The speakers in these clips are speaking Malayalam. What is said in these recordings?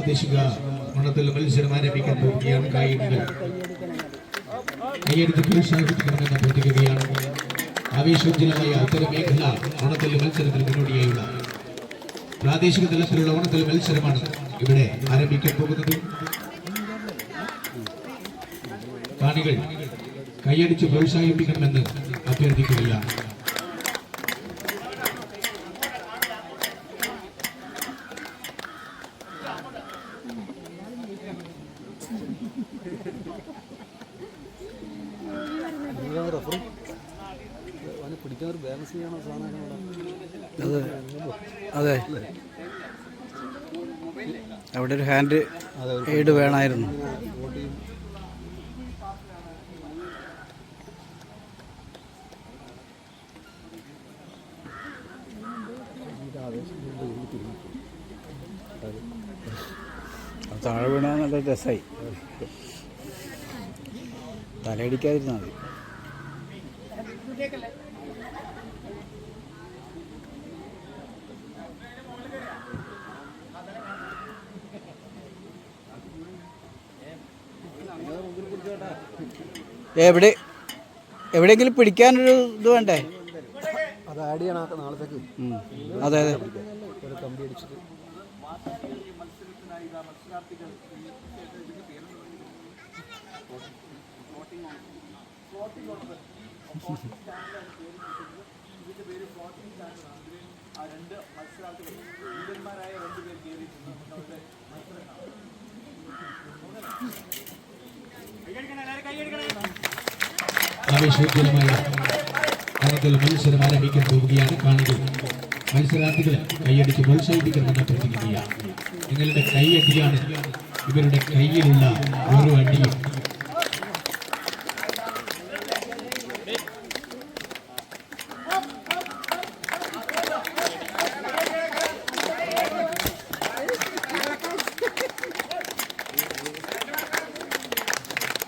പ്രാദേശിക മണത്തിൽ മത്സരം ആരംഭിക്കാൻ പോവുകയാണ്. കായികങ്ങൾ കൈയെടുത്ത് പ്രോത്സാഹിപ്പിക്കണമെന്ന് അഭ്യർത്ഥിക്കുകയാണ്. ആവേശോജ്വലമായ ഉത്തരമേഖല ഓണത്തിൽ മത്സരത്തിന് മുന്നോടിയായുള്ള പ്രാദേശിക തലത്തിലുള്ള ഓണത്തിൽ മത്സരമാണ് ഇവിടെ ആരംഭിക്കാൻ പോകുന്നത്. കാണികൾ കൈയടിച്ച് പ്രോത്സാഹിപ്പിക്കണമെന്ന് അഭ്യർത്ഥിക്കുകയാണ്. അതെ, അവിടെ ഒരു ഹാൻഡ് എയ്ഡ് വേണമായിരുന്നു. താഴെ വീണാൽ നല്ല രസമായി, തലയടിക്കാതിരുന്നാൽ മതി. എവിടെയെങ്കിലും പിടിക്കാനൊരു ഇത് വേണ്ടേ? അത് ആഡ് ചെയ്യണം നാളത്തേക്ക്. അതെ അതെ. ഒരു കമ്പി അടിച്ചിട്ട് ആവേശോജ്വലമായ ഓണത്തിൽ മത്സരം ആരംഭിക്കാൻ പോവുകയാണ്. കാണികൾ മത്സരാർത്ഥികളെ കൈയടിച്ച് പ്രോത്സാഹിപ്പിക്കണമെന്ന് അഭ്യർത്ഥിക്കുകയാണ്. നിങ്ങളുടെ കൈയടിയാണ് ഇവരുടെ കയ്യിലുള്ള ഓരോ അടിയും.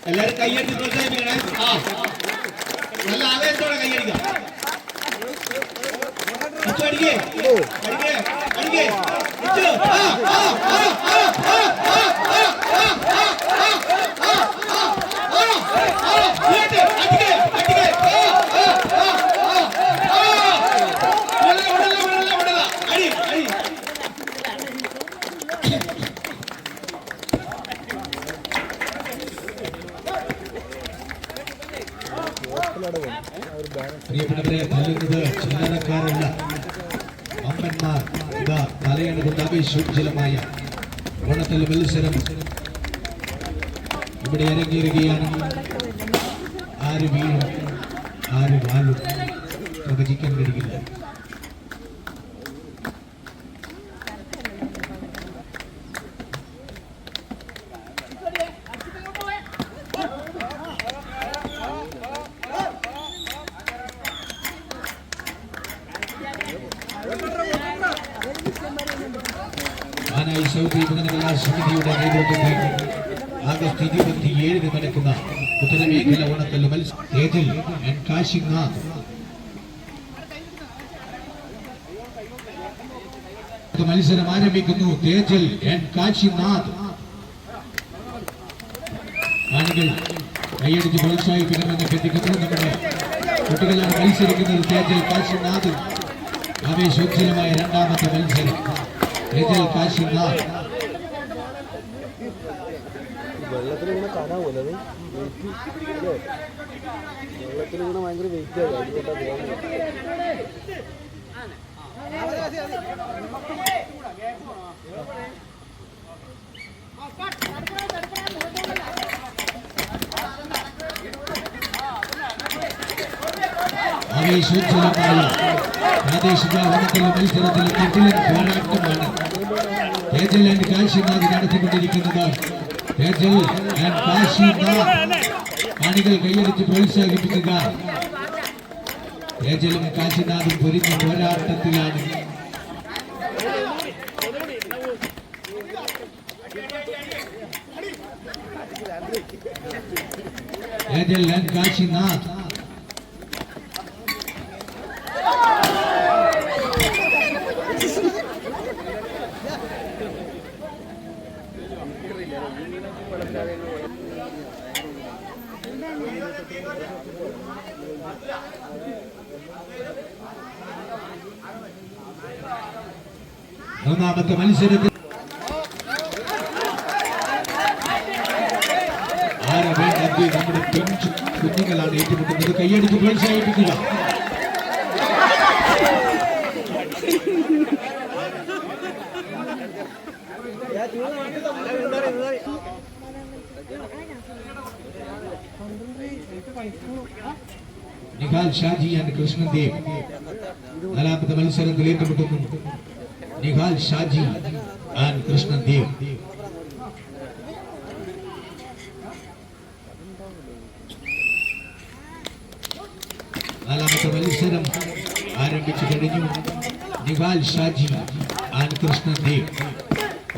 എല്ലാവരും കൈയടിച്ച് പ്രോത്സാഹിപ്പിക്കണേ. നല്ല ആവേശത്തോടെ കൈയടിക്കാം. പ്രിയപ്പെട്ടവരെ, തല്ലുന്നത് ചില്ലറക്കാരല്ല, അമ്മന്മാർ. ഇതാ തലയാണ് കൊണ്ട് ആവേശോജ്വലമായ ഓണത്തിൽ മത്സരം ഇവിടെ അരങ്ങേറുകയാണ്. ആര് വീഴും ആര് വാഴും പ്രവചിക്കാൻ കഴിയില്ല. ആനായി സൗദി വിപണന സമിതിയുടെ നേതൃത്വത്തിൽ ആഗസ്റ്റ് 27 നടക്കുന്ന ഉത്തരമേഖല ഓണത്തിൽ തേജൽ ആൻഡ് കാശിനാഥ് മത്സരം ആരംഭിക്കുന്നു. തേജൽ ആൻഡ് കാശിനാഥ് കാണികൾ കൈയടിച്ച് പ്രോത്സാഹിപ്പിക്കണമെന്ന് അഭ്യർത്ഥിക്കുന്നു. നമ്മുടെ കുട്ടികളാണ് മത്സരിക്കുന്നത്. തേജൽ കാശിനാഥ് ആവേശോജ്വലമായ രണ്ടാമത്തെ മത്സരം. തേജൽ കാശിനാഥ് വെള്ളത്തിലിങ്ങനെ കാണാവൂല, അത് വെള്ളത്തിലിങ്ങനെ ഭയങ്കര വെയിറ്റ് ആകും. ആവേശോജ്വലമായ പ്രാദേശിക ഓണത്തിൽ മത്സരത്തിൽ കിടിലൻ പോരാട്ടമാണ് തേജൽ ആൻഡ് കാശിനാഥ് നടത്തിക്കൊണ്ടിരിക്കുന്നത്. തേജൽ ആൻഡ് കാശിനാഥ് കാണികൾ കൈയടിച്ച് പ്രോത്സാഹിപ്പിക്കുക. തേജലും കാശിനാഥും പൊരിഞ്ഞ പോരാട്ടത്തിലാണ്. തേജൽ ആൻഡ് കാശിനാഥ് മൂന്നാമത്തെ മത്സരത്തിൽ നമ്മുടെ പെഞ്ച് കുഞ്ഞുങ്ങളാണ് ഏറ്റുമുട്ടുന്നത്. കൈയടിച്ച് പ്രോത്സാഹിപ്പിക്കുക. നിഹാൽ ഷാജി ആൻഡ് കൃഷ്ണദേവ് നാലാമത്തെ മത്സരത്തിൽ ഏറ്റുമുട്ടുന്നു. നിഹാൽ ഷാജി ആൻഡ് കൃഷ്ണദേവ്. നാലാമത്തെ മത്സരം ആരംഭിച്ചു കഴിഞ്ഞു. നിഹാൽ ഷാജി ആൻഡ് കൃഷ്ണദേവ്.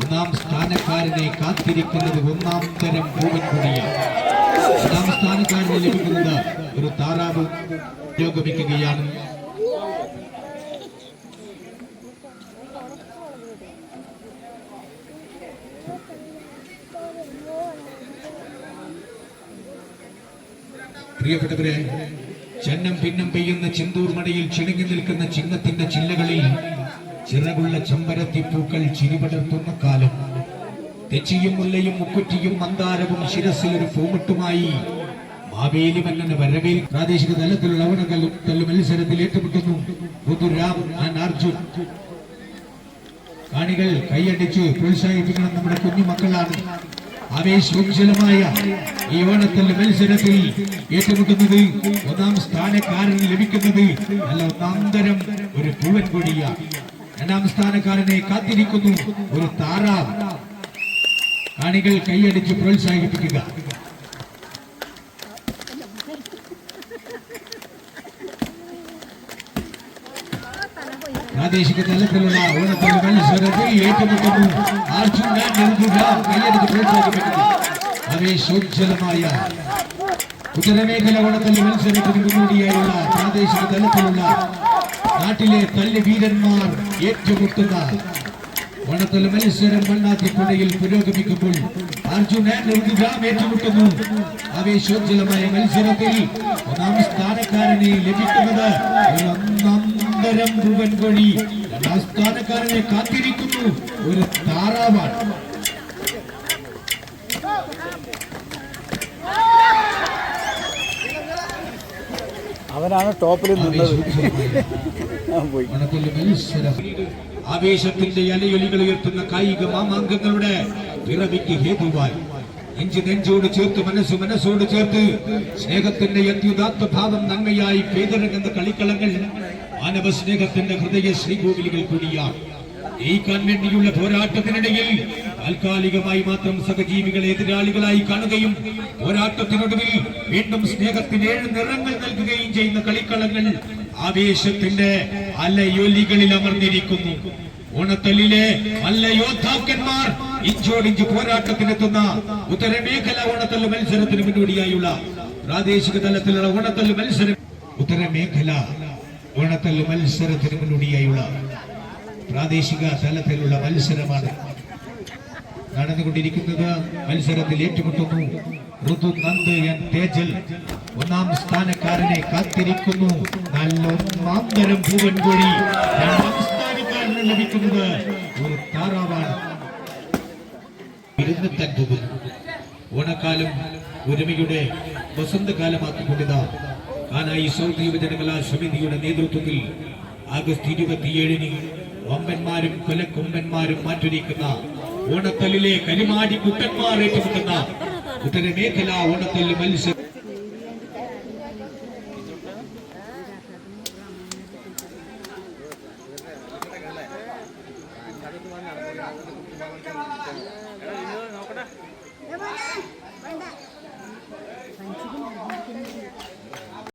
ഒന്നാം സ്ഥാനക്കാരനെ കാത്തിരിക്കുന്നത് ഒന്നാം തരം പൂവൻ കൊടിയാണ്. ഒന്നാം സ്ഥാനക്കാരനെ ലഭിക്കുന്നത് ഒരു താറാവ് പുരോഗമിക്കുകയാണ്. പ്രിയപ്പെട്ടവരെ, ചെന്നം ഭിന്നം പെയ്യുന്ന ചെന്തൂർ മടയിൽ ചിണങ്ങി നിൽക്കുന്ന ചിങ്ങത്തിന്റെ ചില്ലകളിൽ ചിറകുള്ള ചെമ്പരത്തിപ്പൂക്കൾ ചിരിപടർത്തുന്ന കാലം. തെച്ചിയും മുല്ലയും മുക്കുറ്റിയും മന്ദാരവും ശിരസിൽ ഒരു പൂമുട്ടുമായി മാവേലി മന്നന് വരവേൽ. പ്രാദേശിക തലത്തിലുള്ള അവണകല്ല് മത്സരത്തിൽ ഏറ്റുമുട്ടുന്നു ഋതുരാം ആൻഡ് അർജുൻ. കാണികൾ കൈയടിച്ച് പ്രോത്സാഹിപ്പിക്കണം. നമ്മുടെ കുഞ്ഞുമക്കളാണ്. ആവേശോജ്വലമായ ഈ ഓണത്തല്ല് മത്സരത്തിൽ ഏറ്റുമുട്ടുന്നത് ഒന്നാം സ്ഥാനക്കാരന് ലഭിക്കുന്നത് നല്ല ഒന്നാന്തരം ഒരു പൂവൻ കൊടിയാണ്. രണ്ടാം സ്ഥാനക്കാരനെ കാത്തിരിക്കുന്നു ഒരു താറാവ്. കാണികൾ കൈയടിച്ച് പ്രോത്സാഹിപ്പിക്കുക. പ്രാദേശിക തലത്തിലുള്ള ഓണത്തല്ല് മത്സരത്തിൽ ഏറ്റുമുട്ടുന്നു അർജുൻ കൈയടിച്ച് പ്രോത്സാഹിപ്പിക്കുന്നു. ആവേശോജ്വലമായ ഉത്തരമേഖല ഓണത്തല്ല് മത്സരത്തിന് മുന്നോടിയായുള്ള പ്രാദേശിക തലത്തിലുള്ള നാട്ടിലെ തല്ല് വീരന്മാർ ഏറ്റുമുട്ടുന്ന ഓണത്തല്ല് മത്സരം മണ്ണാത്തിപ്പുഴയിൽ പുരോഗമിക്കുമ്പോൾ അർജുൻ ഏറ്റുമുട്ടുന്നു. ആവേശോജ്വലമായ മത്സരത്തിൽ ഒന്നാം സ്ഥാനക്കാരനെ ലഭിക്കുന്നത് ഒരു ഒന്നാന്തരം പൂവൻ കൊടി. രണ്ടാം സ്ഥാനക്കാരനെ കാത്തിരിക്കുന്നു ഒരു താറാവാണ്. അവനാണ് ടോപ്പിൽ നിന്നത്. ആവേശത്തിന്റെ അലയൊലികൾ ഉയർത്തുന്ന കായിക മാമാങ്കങ്ങളുടെ പിറവിക്ക് ഹേതുവായി നെഞ്ചോട് ചേർത്ത് മനസ്സോട് ചേർത്ത് സ്നേഹത്തിന്റെ അത്യുദാത്ത ഭാവം നന്മയായി പേരിറങ്ങുന്ന കളിക്കളങ്ങൾ മാനവ സ്നേഹത്തിന്റെ ഹൃദയ ശ്രീകോവിലുകൾ കൂടിയാണ്. ജയിക്കാൻ വേണ്ടിയുള്ള പോരാട്ടത്തിനിടയിൽ താൽക്കാലികമായി മാത്രം സഹജീവികളെ എതിരാളികളായി കാണുകയും പോരാട്ടത്തിനൊടുവിൽ വീണ്ടും സ്നേഹത്തിന് 7 നിറങ്ങൾ നൽകുകയും ചെയ്യുന്ന കളിക്കളങ്ങൾ ആവേശത്തിന്റെ അലയൊലികളിൽ അമർന്നിരിക്കുന്നു. ഓണത്തല്ലിലെ നല്ല യോദ്ധാക്കന്മാർ ഇഞ്ചോടിഞ്ച് പോരാട്ടത്തിനെത്തുന്ന ഉത്തരമേഖല ഓണത്തല്ല് മത്സരത്തിന് മുന്നോടിയായുള്ള പ്രാദേശിക തലത്തിലുള്ള ഓണത്തല്ല് മത്സരം. ഉത്തരമേഖല ഓണത്തല്ല് മത്സരത്തിന് മുന്നോടിയായുള്ള പ്രാദേശിക തലത്തിലുള്ള മത്സരമാണ് നടന്നുകൊണ്ടിരിക്കുന്നത്. മത്സരത്തിൽ ഏറ്റുമുട്ടുന്നു ഋതു നന്ദ് എൻ തേജൽ. ഒന്നാം സ്ഥാനക്കാരനെ കാത്തിരിക്കുന്നു നല്ല ഒന്നാന്തരം പൂവൻ കോഴി. രണ്ടാം സ്ഥാനക്കാരന് ലഭിക്കുന്നത് ഒരു താറാവാണ്. 250 ഓണക്കാലം ഒരുമയുടെ വസന്തകാലമാക്കിക്കൊണ്ടിതാ കാനായി സൗദി യുവജനകലാ സമിതിയുടെ നേതൃത്വത്തിൽ ആഗസ്റ്റ് 27-ന് വമ്പന്മാരും കൊലക്കൊമ്പന്മാരും മാറ്റൊരുക്കുന്ന ഓണത്തല്ലിലെ കരിമാടി കുട്ടന്മാർ ഏറ്റുമുട്ടുന്ന ഉത്തരമേഖല ഓണത്തല്ല് മത്സരം.